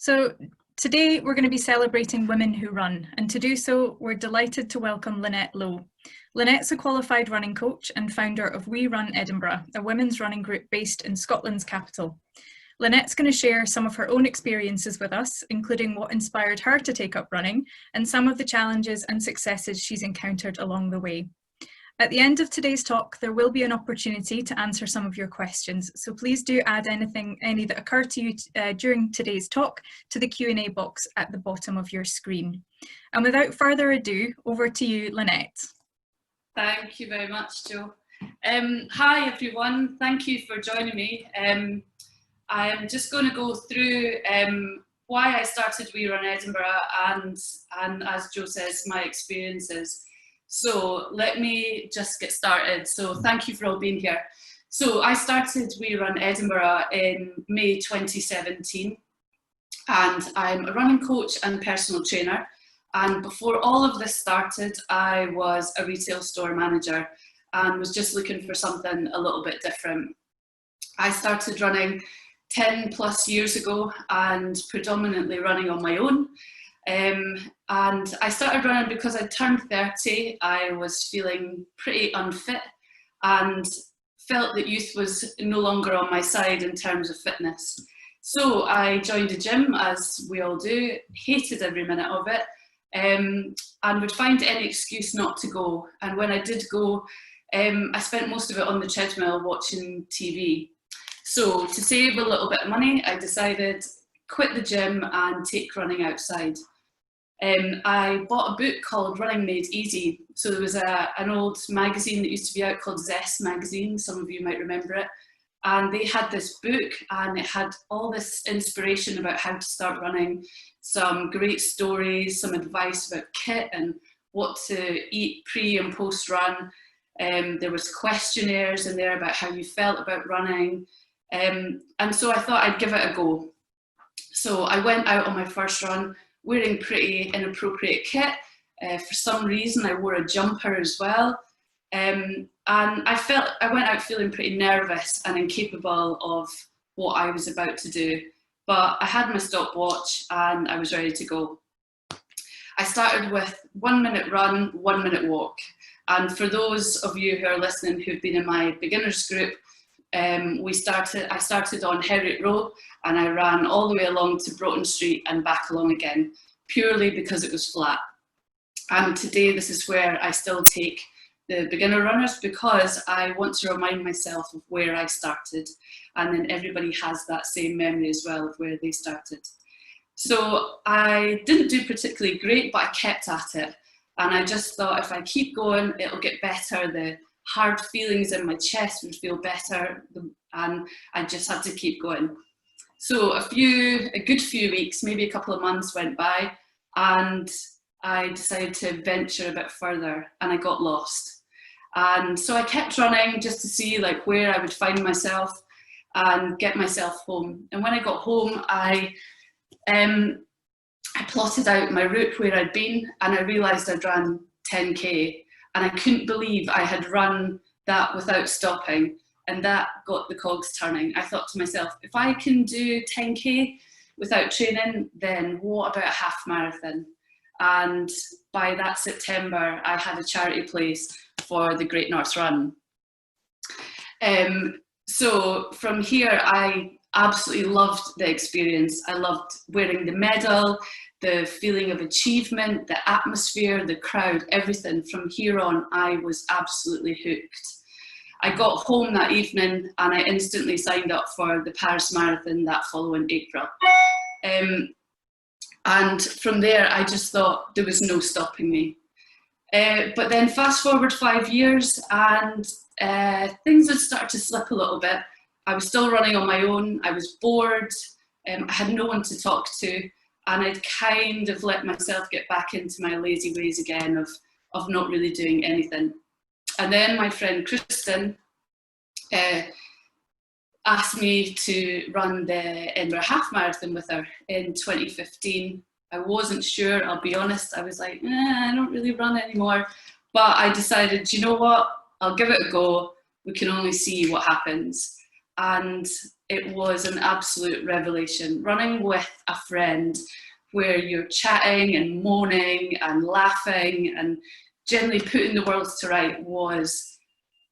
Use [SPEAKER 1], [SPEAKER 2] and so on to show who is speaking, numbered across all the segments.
[SPEAKER 1] So today we're going to be celebrating women who run, and to do so we're delighted to welcome Lynette Low. Lynette's a qualified running coach and founder of We Run Edinburgh, a women's running group based in Scotland's capital. Lynette's going to share some of her own experiences with us, including what inspired her to take up running and some of the challenges and successes she's encountered along the way. At the end of today's talk, there will be an opportunity to answer some of your questions, so please do add any that occur to you during today's talk to the Q&A box at the bottom of your screen. And without further ado, over to you, Lynette.
[SPEAKER 2] Thank you very much, Jo. Hi everyone, thank you for joining me. I am just going to go through why I started We Run Edinburgh and as Jo says, my experiences. So let me just get started. So thank you for all being here. So I started We Run Edinburgh in May 2017, and I'm a running coach and personal trainer. And before all of this started, I was a retail store manager and was just looking for something a little bit different. I started running 10 plus years ago and predominantly running on my own. And I started running because I turned 30. I was feeling pretty unfit and felt that youth was no longer on my side in terms of fitness. So I joined a gym, as we all do, hated every minute of it, and would find any excuse not to go. And when I did go, I spent most of it on the treadmill watching TV. So to save a little bit of money, I decided quit the gym and take running outside. I bought a book called Running Made Easy. So there was an old magazine that used to be out called Zest magazine, some of you might remember it. And they had this book and it had all this inspiration about how to start running, some great stories, some advice about kit and what to eat pre and post run. There was questionnaires in there about how you felt about running. And so I thought I'd give it a go. So I went out on my first run wearing pretty inappropriate kit. For some reason I wore a jumper as well. And I went out feeling pretty nervous and incapable of what I was about to do. But I had my stopwatch and I was ready to go. I started with 1 minute run, 1 minute walk. And for those of you who are listening who've been in my beginners group, I started on Heriot Row and I ran all the way along to Broughton Street and back along again, purely because it was flat. And today this is where I still take the beginner runners, because I want to remind myself of where I started, and then everybody has that same memory as well of where they started. So I didn't do particularly great, but I kept at it. And I just thought if I keep going, it'll get better. The hard feelings in my chest would feel better, and I just had to keep going. So a good few weeks, maybe a couple of months went by, and I decided to venture a bit further, and I got lost. And so I kept running just to see like where I would find myself and get myself home. And when I got home, I plotted out my route where I'd been, and I realised I'd run 10k. And I couldn't believe I had run that without stopping, and that got the cogs turning. I thought to myself, if I can do 10k without training, then what about a half marathon? And by that September, I had a charity place for the Great North Run. So from here, I absolutely loved the experience. I loved wearing the medal, the feeling of achievement, the atmosphere, the crowd, everything. From here on, I was absolutely hooked. I got home that evening and I instantly signed up for the Paris Marathon that following April. And from there, I just thought there was no stopping me. But then fast forward 5 years and things had started to slip a little bit. I was still running on my own. I was bored. I had no one to talk to. And I'd kind of let myself get back into my lazy ways again of not really doing anything. And then my friend Kristen asked me to run the Edinburgh Half Marathon with her in 2015. I wasn't sure, I'll be honest. I was like, I don't really run anymore. But I decided, you know what, I'll give it a go. We can only see what happens. And it was an absolute revelation. Running with a friend where you're chatting and moaning and laughing and generally putting the world to right was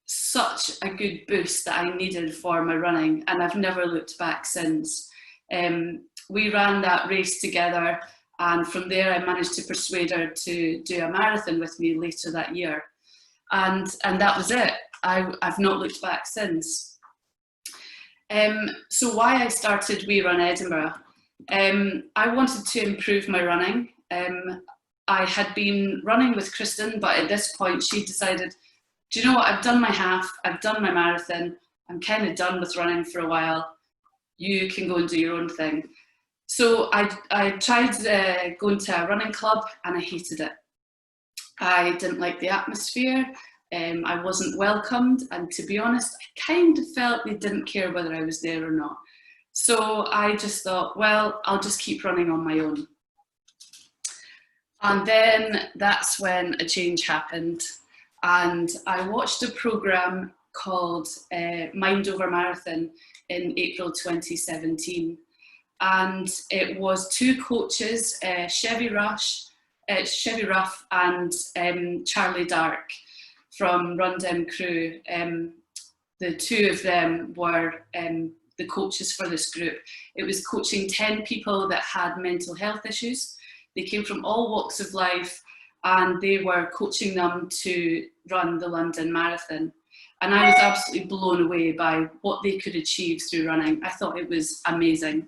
[SPEAKER 2] such a good boost that I needed for my running, and I've never looked back since. We ran that race together, and from there I managed to persuade her to do a marathon with me later that year. And that was it. I've not looked back since. So why I started We Run Edinburgh. I wanted to improve my running. I had been running with Kristen, but at this point she decided, do you know what, I've done my half, I've done my marathon, I'm kind of done with running for a while, you can go and do your own thing. So I tried going to a running club and I hated it. I didn't like the atmosphere, I wasn't welcomed, and to be honest, I kind of felt they didn't care whether I was there or not. So I just thought, well, I'll just keep running on my own. And then that's when a change happened. And I watched a programme called Mind Over Marathon in April 2017. And it was two coaches, Chevy Ruff and Charlie Dark from Run Crew. The two of them were the coaches for this group. It was coaching 10 people that had mental health issues. They came from all walks of life, and they were coaching them to run the London Marathon. And I was absolutely blown away by what they could achieve through running. I thought it was amazing.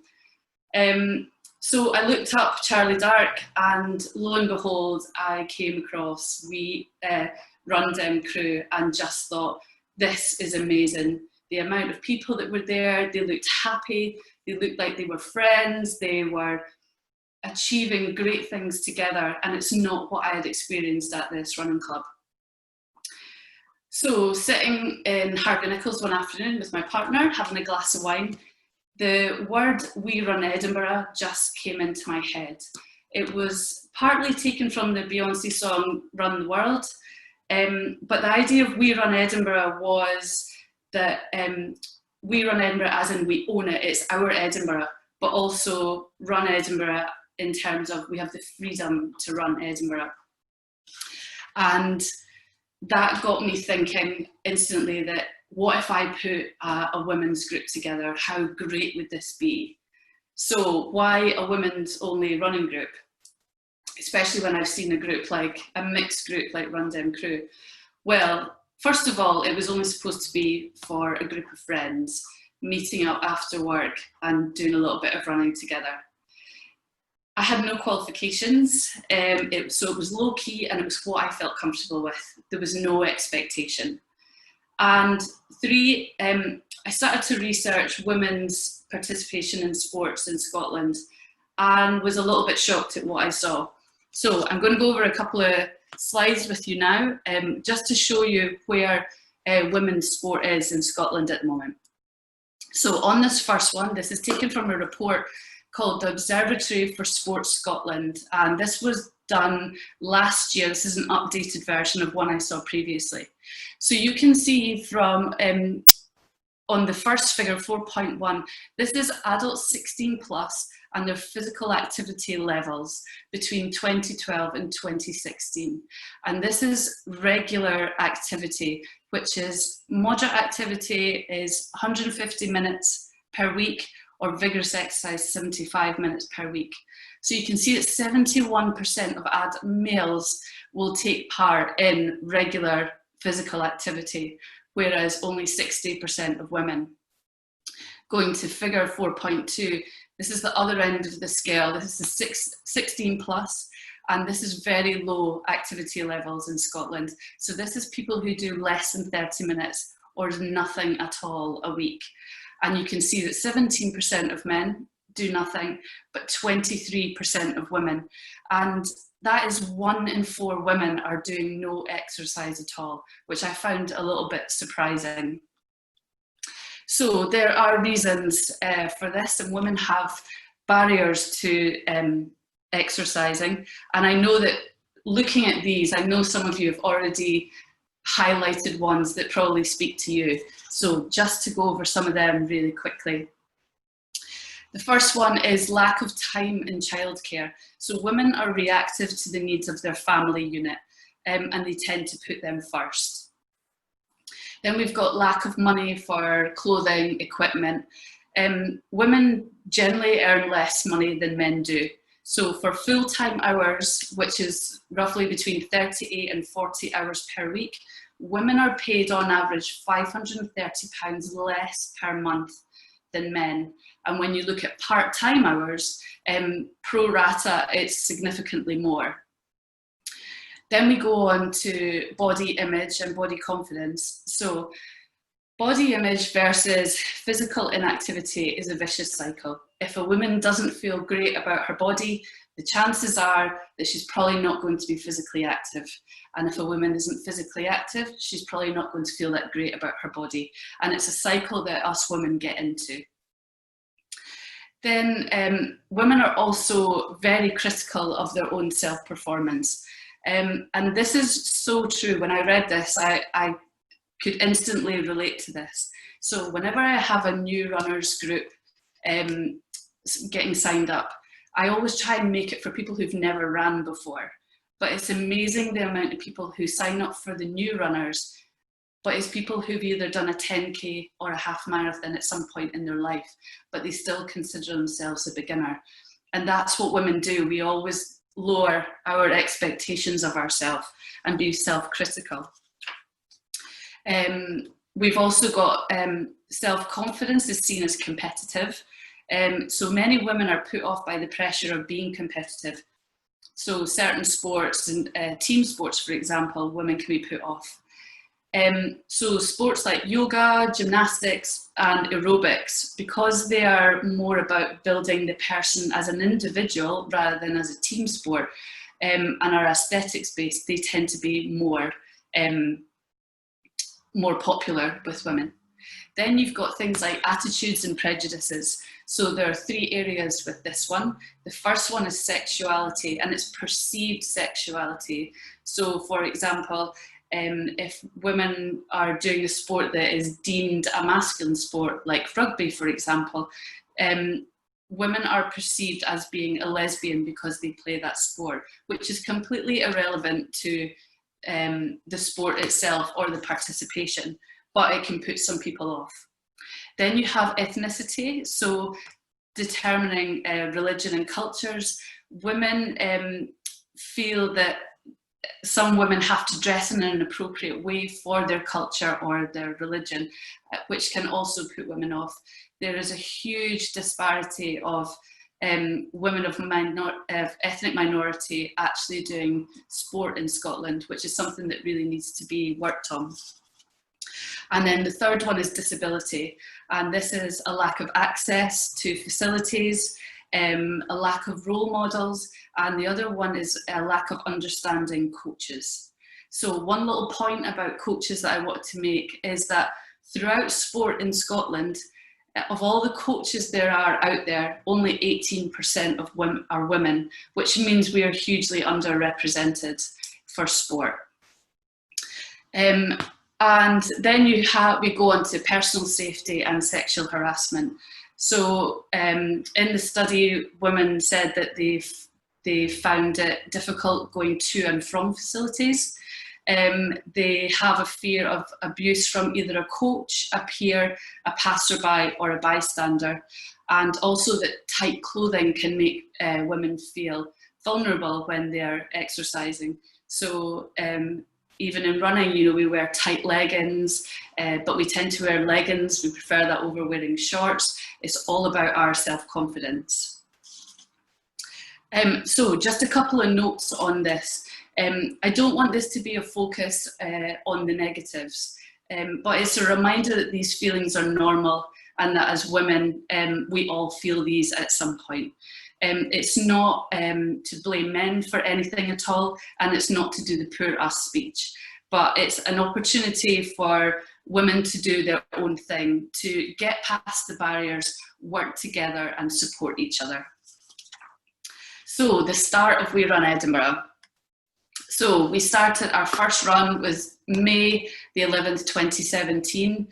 [SPEAKER 2] So I looked up Charlie Dark, and lo and behold, I came across We Run Crew and just thought, this is amazing. The amount of people that were there, they looked happy, they looked like they were friends, they were achieving great things together, and it's not what I had experienced at this running club. So sitting in Harvey Nichols one afternoon with my partner, having a glass of wine, the word We Run Edinburgh just came into my head. It was partly taken from the Beyonce song Run the World, but the idea of We Run Edinburgh was that we run Edinburgh as in we own it, it's our Edinburgh, but also run Edinburgh in terms of we have the freedom to run Edinburgh. And that got me thinking instantly that what if I put a women's group together? How great would this be? So why a women's only running group? Especially when I've seen a group like, a mixed group like Run Crew. Well, first of all, it was only supposed to be for a group of friends, meeting up after work and doing a little bit of running together. I had no qualifications, so it was low key and it was what I felt comfortable with. There was no expectation. And three, I started to research women's participation in sports in Scotland and was a little bit shocked at what I saw. So I'm going to go over a couple of slides with you now, just to show you where women's sport is in Scotland at the moment. So on this first one, this is taken from a report called the Observatory for Sports Scotland, and this was done last year. This is an updated version of one I saw previously. So you can see from on the first figure, 4.1, this is adults 16 plus and their physical activity levels between 2012 and 2016. And this is regular activity, which is moderate activity is 150 minutes per week, or vigorous exercise 75 minutes per week. So you can see that 71% of males will take part in regular physical activity, whereas only 60% of women. Going to figure 4.2, this is the other end of the scale. This is the 16 plus, and this is very low activity levels in Scotland. So this is people who do less than 30 minutes or nothing at all a week. And you can see that 17% of men do nothing, but 23% of women. And that is 1 in 4 women are doing no exercise at all, which I found a little bit surprising. So there are reasons for this, and women have barriers to exercising. And I know that looking at these, I know some of you have already highlighted ones that probably speak to you. So just to go over some of them really quickly. The first one is lack of time in childcare. So women are reactive to the needs of their family unit, and they tend to put them first. Then we've got lack of money for clothing, equipment. Women generally earn less money than men do. So for full-time hours, which is roughly between 38 and 40 hours per week, women are paid on average £530 less per month than men. And when you look at part-time hours, pro rata, it's significantly more. Then we go on to body image and body confidence. So body image versus physical inactivity is a vicious cycle. If a woman doesn't feel great about her body, the chances are that she's probably not going to be physically active. And if a woman isn't physically active, she's probably not going to feel that great about her body. And it's a cycle that us women get into. Then women are also very critical of their own self-performance. And this is so true. When I read this, I could instantly relate to this. So whenever I have a new runners group getting signed up, I always try and make it for people who've never ran before. But it's amazing the amount of people who sign up for the new runners, but it's people who've either done a 10K or a half marathon at some point in their life, but they still consider themselves a beginner. And that's what women do. We always lower our expectations of ourselves and be self-critical. We've also got self-confidence is seen as competitive. So many women are put off by the pressure of being competitive. So certain sports and team sports, for example, women can be put off. So sports like yoga, gymnastics and aerobics, because they are more about building the person as an individual rather than as a team sport, and are aesthetics based, they tend to be more popular with women. Then you've got things like attitudes and prejudices. So there are three areas with this one. The first one is sexuality, and it's perceived sexuality. So for example, if women are doing a sport that is deemed a masculine sport, like rugby, for example, women are perceived as being a lesbian because they play that sport, which is completely irrelevant to the sport itself or the participation, but it can put some people off. Then you have ethnicity, so determining religion and cultures. Women feel that some women have to dress in an appropriate way for their culture or their religion, which can also put women off. There is a huge disparity of women of ethnic minority actually doing sport in Scotland, which is something that really needs to be worked on. And then the third one is disability, and this is a lack of access to facilities, a lack of role models, and the other one is a lack of understanding coaches. So one little point about coaches that I want to make is that throughout sport in Scotland, of all the coaches there are out there, only 18% of women are women, which means we are hugely underrepresented for sport. And then we go on to personal safety and sexual harassment. So in the study, women said that they found it difficult going to and from facilities. They have a fear of abuse from either a coach, a peer, a passerby or a bystander. And also that tight clothing can make women feel vulnerable when they're exercising. So even in running, we wear tight leggings, but we tend to wear leggings. We prefer that over wearing shorts. It's all about our self-confidence. So just a couple of notes on this. I don't want this to be a focus on the negatives, but it's a reminder that these feelings are normal and that as women, we all feel these at some point. It's not to blame men for anything at all, and it's not to do the poor us speech, but it's an opportunity for women to do their own thing, to get past the barriers, work together and support each other. So the start of We Run Edinburgh. So we started, our first run was May the 11th, 2017.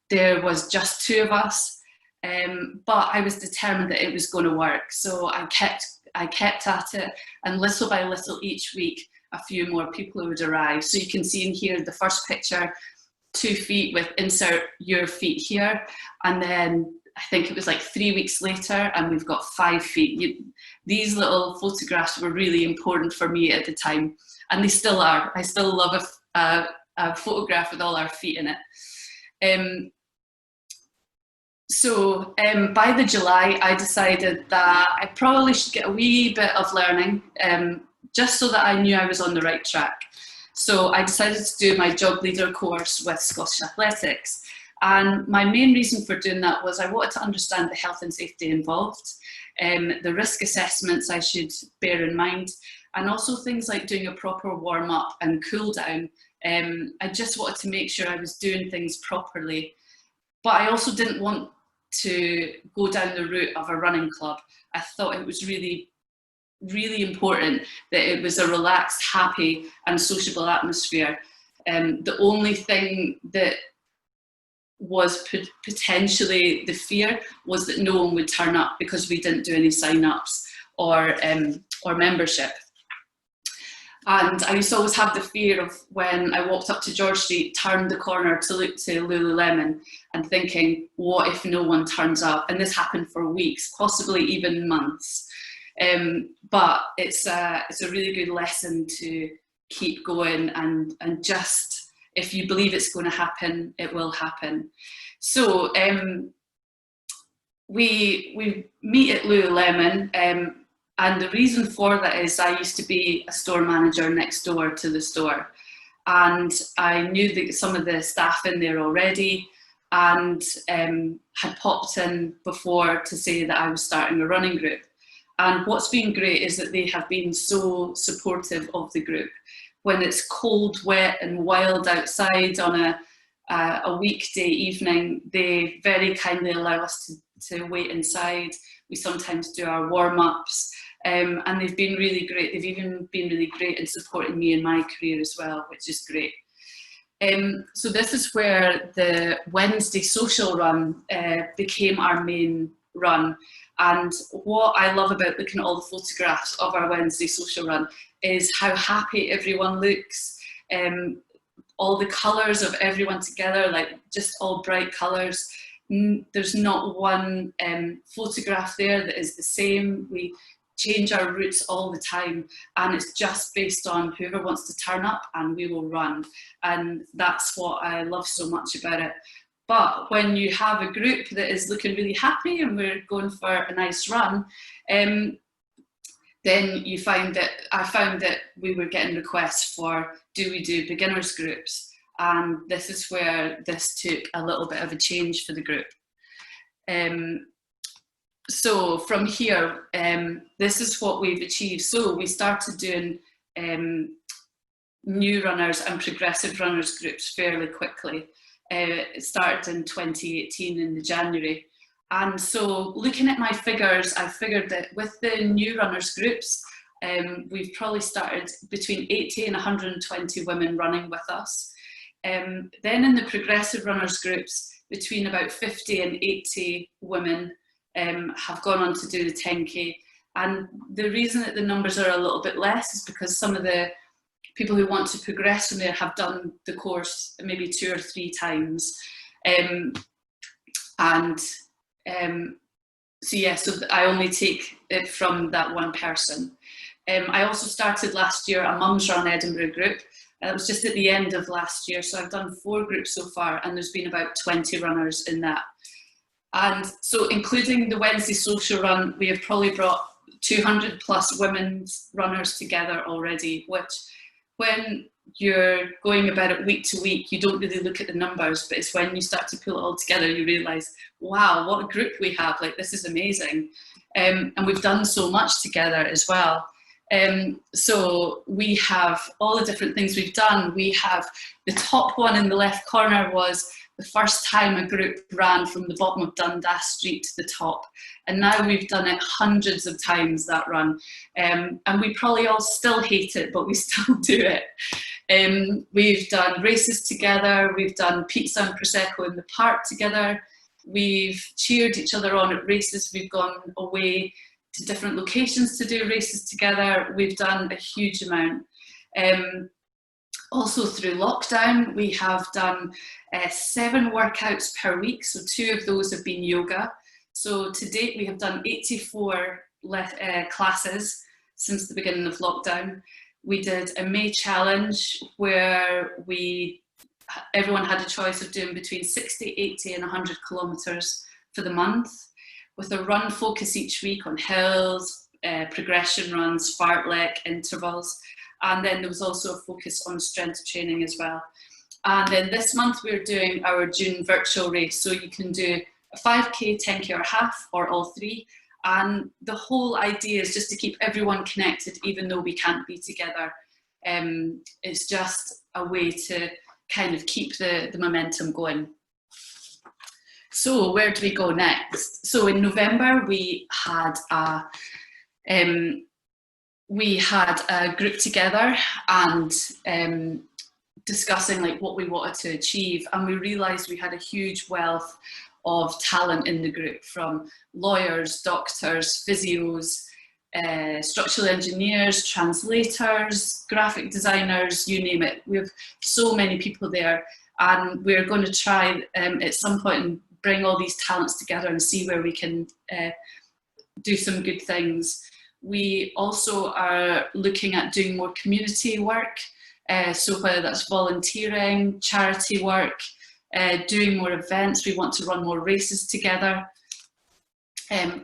[SPEAKER 2] There was just 2 of us. But I was determined that it was going to work. So I kept at it, and little by little each week, a few more people would arrive. So you can see in here, the first picture, 2 feet with insert your feet here. And then I think it was like 3 weeks later, and we've got 5 feet. These little photographs were really important for me at the time, and they still are. I still love a photograph with all our feet in it. So by the July, I decided that I probably should get a wee bit of learning, just so that I knew I was on the right track. So I decided to do my job leader course with Scottish Athletics. And my main reason for doing that was I wanted to understand the health and safety involved, the risk assessments I should bear in mind, and also things like doing a proper warm up and cool down. I just wanted to make sure I was doing things properly. But I also didn't want to go down the route of a running club. I thought it was really important that it was a relaxed, happy and sociable atmosphere. The only thing that was potentially the fear was that no one would turn up because we didn't do any sign-ups or membership. And I used to always have the fear of when I walked up to George Street, turned the corner to look to Lululemon and thinking, what if no one turns up? And this happened for weeks, possibly even months. But it's a really good lesson to keep going and just, if you believe it's going to happen, it will happen. So we meet at Lululemon, and the reason for that is I used to be a store manager next door to the store, and I knew that some of the staff in there already, and had popped in before to say that I was starting a running group. And what's been great is that they have been so supportive of the group. When it's cold, wet and wild outside on a weekday evening, they very kindly allow us to wait inside. We sometimes do our warm-ups, and they've been really great. They've even been really great in supporting me in my career as well, which is great. So this is where the Wednesday social run became our main run. And what I love about looking at all the photographs of our Wednesday social run is how happy everyone looks. All the colours of everyone together, like just all bright colours. There's not one photograph there that is the same. We change our routes all the time, and it's just based on whoever wants to turn up and we will run. And that's what I love so much about it. But when you have a group that is looking really happy and we're going for a nice run, then you find that I found that we were getting requests for, do we do beginners groups? And this is where this took a little bit of a change for the group. So from here, this is what we've achieved. So we started doing new runners and progressive runners groups fairly quickly. It started in 2018 in the January. And so looking at my figures, I figured that with the new runners groups, we've probably started between 80 and 120 women running with us. Then in the progressive runners groups, between about 50 and 80 women have gone on to do the 10K. And the reason that the numbers are a little bit less is because some of the people who want to progress from there have done the course maybe 2 or 3 times. So yeah, so I only take it from that one person. I also started last year a Mums Run Edinburgh group. It was just at the end of last year, so I've done 4 groups so far, and there's been about 20 runners in that. And so including the Wednesday social run, we have probably brought 200 plus women's runners together already, which when you're going about it week to week, you don't really look at the numbers, but it's when you start to pull it all together, you realise, wow, what a group we have, like this is amazing. And we've done so much together as well. So we have all the different things we've done. We have the top one in the left corner was the first time a group ran from the bottom of Dundas Street to the top. And now we've done it hundreds of times, that run. And we probably all still hate it, but we still do it. We've done races together. We've done pizza and Prosecco in the park together. We've cheered each other on at races. We've gone away to different locations to do races together. We've done a huge amount. Also through lockdown, we have done 7 workouts per week. So 2 of those have been yoga. So to date, we have done 84 classes since the beginning of lockdown. We did a May challenge where everyone had a choice of doing between 60, 80 and 100 kilometres for the month, with a run focus each week on hills, progression runs, fartlek, intervals. And then there was also a focus on strength training as well. And then this month we're doing our June virtual race. So you can do a 5K, 10K or half, or all 3. And the whole idea is just to keep everyone connected, even though we can't be together. It's just a way to kind of keep the momentum going. So where do we go next? So in November, we had a group together and discussing like what we wanted to achieve, and we realised we had a huge wealth of talent in the group, from lawyers, doctors, physios, structural engineers, translators, graphic designers, you name it. We have so many people there, and we're going to try at some point and bring all these talents together and see where we can do some good things. We also are looking at doing more community work, so whether that's volunteering, charity work, doing more events. We want to run more races together.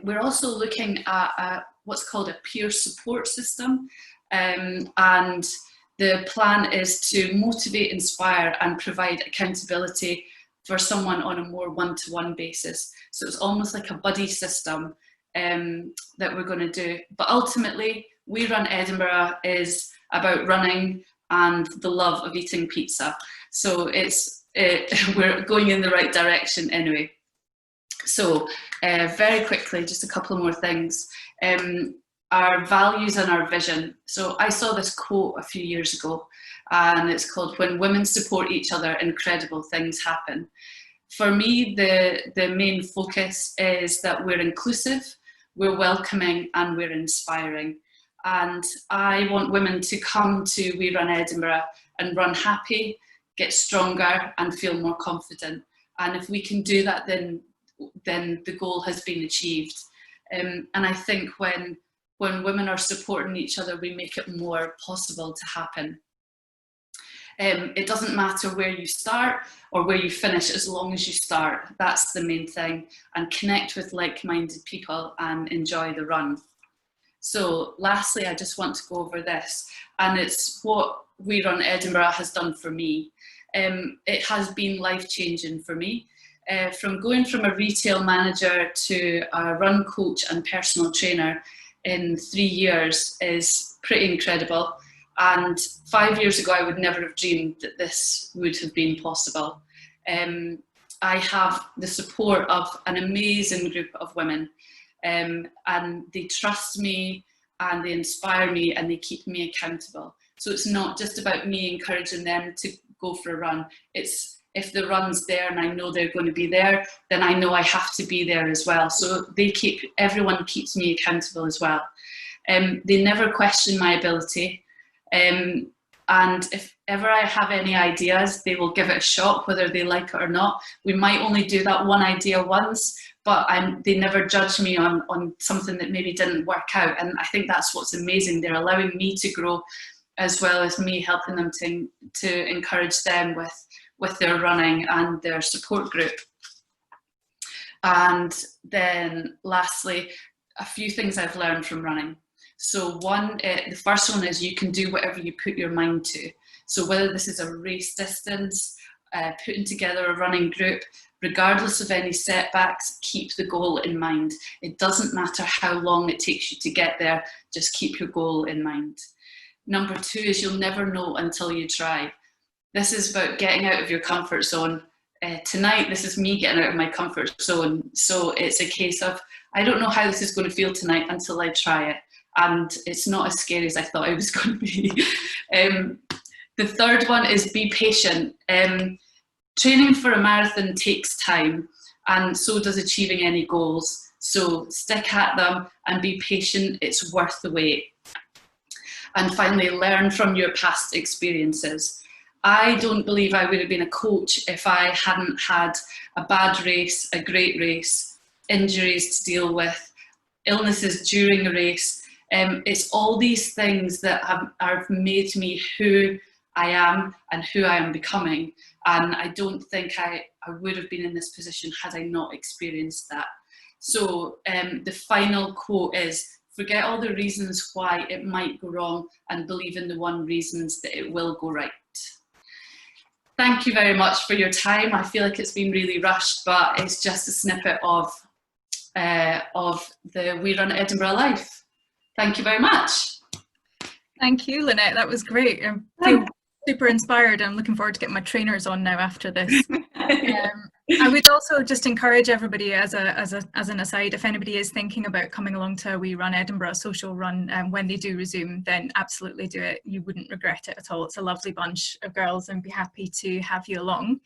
[SPEAKER 2] We're also looking at what's called a peer support system, and the plan is to motivate, inspire and provide accountability for someone on a more one-to-one basis. So it's almost like a buddy system that we're going to do. But ultimately, We Run Edinburgh is about running and the love of eating pizza. So we're going in the right direction anyway. So very quickly, just a couple more things. Our values and our vision. So I saw this quote a few years ago, and it's called, "When women support each other, incredible things happen." For me, the main focus is that we're inclusive, we're welcoming and we're inspiring. And I want women to come to We Run Edinburgh and run happy, get stronger and feel more confident. And if we can do that, then the goal has been achieved. And I think when women are supporting each other, we make it more possible to happen. It doesn't matter where you start or where you finish, as long as you start. That's the main thing. And connect with like-minded people and enjoy the run. So lastly, I just want to go over this, and it's what We Run Edinburgh has done for me. It has been life-changing for me. From going from a retail manager to a run coach and personal trainer in 3 years is pretty incredible. And 5 years ago, I would never have dreamed that this would have been possible. I have the support of an amazing group of women, and they trust me and they inspire me and they keep me accountable. So it's not just about me encouraging them to go for a run. It's, if the run's there and I know they're going to be there, then I know I have to be there as well. So everyone keeps me accountable as well. They never question my ability. And if ever I have any ideas, they will give it a shot, whether they like it or not. We might only do that one idea once, but they never judge me on something that maybe didn't work out. And I think that's what's amazing. They're allowing me to grow, as well as me helping them to encourage them with their running and their support group. And then lastly, a few things I've learned from running. So the first one is you can do whatever you put your mind to. So whether this is a race distance, putting together a running group, regardless of any setbacks, keep the goal in mind. It doesn't matter how long it takes you to get there, just keep your goal in mind. Number 2 is you'll never know until you try. This is about getting out of your comfort zone. Tonight, this is me getting out of my comfort zone. So it's a case of, I don't know how this is going to feel tonight until I try it. And it's not as scary as I thought it was going to be. The third one is be patient. Training for a marathon takes time, and so does achieving any goals. So stick at them and be patient, it's worth the wait. And finally, learn from your past experiences. I don't believe I would have been a coach if I hadn't had a bad race, a great race, injuries to deal with, illnesses during a race. It's all these things that have made me who I am and who I am becoming. And I don't think I would have been in this position had I not experienced that. So the final quote is, forget all the reasons why it might go wrong and believe in the one reasons that it will go right. Thank you very much for your time. I feel like it's been really rushed, but it's just a snippet of the We Run Edinburgh life. Thank you very much.
[SPEAKER 1] Thank you, Lynette. That was great. I feel super inspired. I'm looking forward to getting my trainers on now after this. I would also just encourage everybody, as an aside, if anybody is thinking about coming along to a We Run Edinburgh social run, when they do resume, then absolutely do it. You wouldn't regret it at all. It's a lovely bunch of girls and be happy to have you along.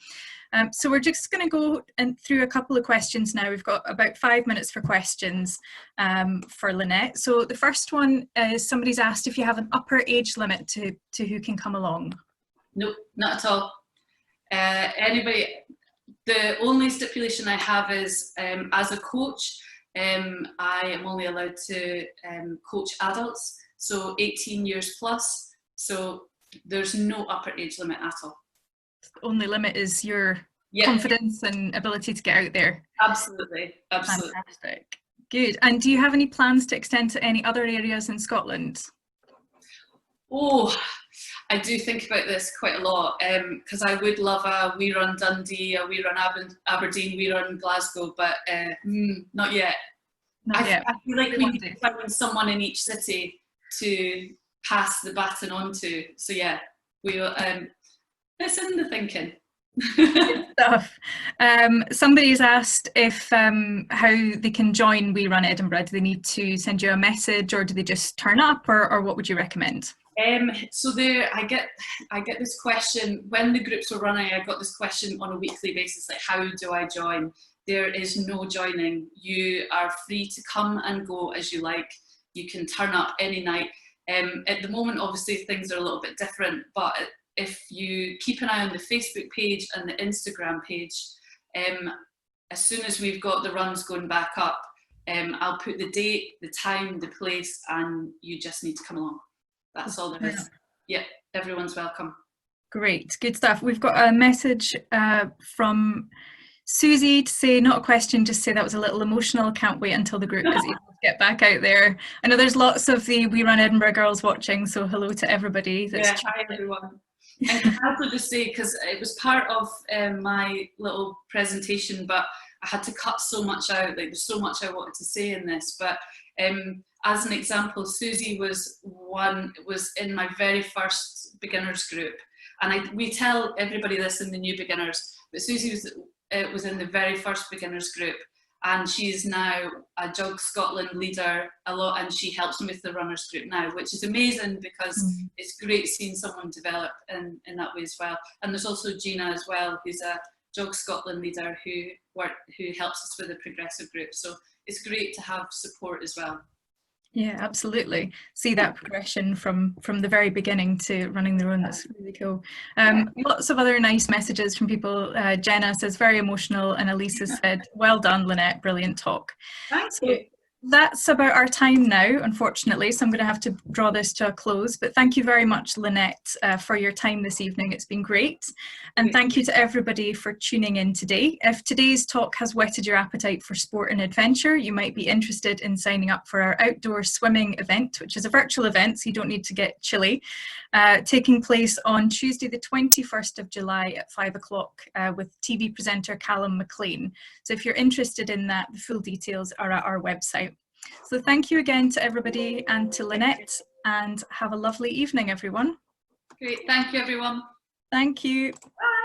[SPEAKER 1] So we're just going to go through a couple of questions now. We've got about 5 minutes for questions for Lynette. So the first one is, somebody's asked if you have an upper age limit to who can come along.
[SPEAKER 2] Nope, not at all. Anybody. The only stipulation I have is, as a coach, I am only allowed to coach adults, so 18 years plus, so there's no upper age limit at all.
[SPEAKER 1] The only limit is your confidence and ability to get out there.
[SPEAKER 2] Absolutely, absolutely.
[SPEAKER 1] Fantastic. Good. And do you have any plans to extend to any other areas in Scotland? Oh,
[SPEAKER 2] I do think about this quite a lot, because I would love a We Run Dundee, a We Run Aberdeen, We Run Glasgow, but not yet. I feel like we need to find someone in each city to pass the baton on to. So yeah, we will. It's in the thinking.
[SPEAKER 1] Good stuff. Somebody's asked if how they can join We Run Edinburgh. Do they need to send you a message, or do they just turn up, or what would you recommend?
[SPEAKER 2] So there, I get this question when the groups were running. I got this question on a weekly basis, like, how do I join? There is no joining. You are free to come and go as you like. You can turn up any night. At the moment, obviously, things are a little bit different, but if you keep an eye on the Facebook page and the Instagram page, as soon as we've got the runs going back up, I'll put the date, the time, the place, and you just need to come along. That's all there is. Yeah, everyone's welcome.
[SPEAKER 1] Great, good stuff. We've got a message from Susie to say, not a question, just say that was a little emotional. Can't wait until the group is able to get back out there. I know there's lots of the We Run Edinburgh girls watching, so hello to everybody.
[SPEAKER 2] Hi everyone. And I have to just say, because it was part of my little presentation, but I had to cut so much out. Like, there's so much I wanted to say in this, but as an example, Susie was in my very first beginners group, and we tell everybody this in the new beginners, but Susie was in the very first beginners group, and she's now a Jog Scotland leader a lot, and she helps me with the runners group now, which is amazing, because it's great seeing someone develop in that way as well. And there's also Gina as well, who's a Jog Scotland leader who helps us with the progressive group. So it's great to have support as well.
[SPEAKER 1] Yeah, absolutely. See that progression from the very beginning to running their own. That's really cool. Lots of other nice messages from people. Jenna says, very emotional, and Elisa said, well done, Lynette, brilliant talk.
[SPEAKER 2] Thank you.
[SPEAKER 1] That's about our time now, unfortunately, so I'm going to have to draw this to a close. But thank you very much, Lynette, for your time this evening. It's been great. And thank you to everybody for tuning in today. If today's talk has whetted your appetite for sport and adventure, you might be interested in signing up for our outdoor swimming event, which is a virtual event, so you don't need to get chilly, taking place on Tuesday, the 21st of July at 5 o'clock with TV presenter Callum McLean. So if you're interested in that, the full details are at our website. So thank you again to everybody and to Lynette, and have a lovely evening, everyone.
[SPEAKER 2] Great, thank you everyone.
[SPEAKER 1] Thank you.
[SPEAKER 2] Bye.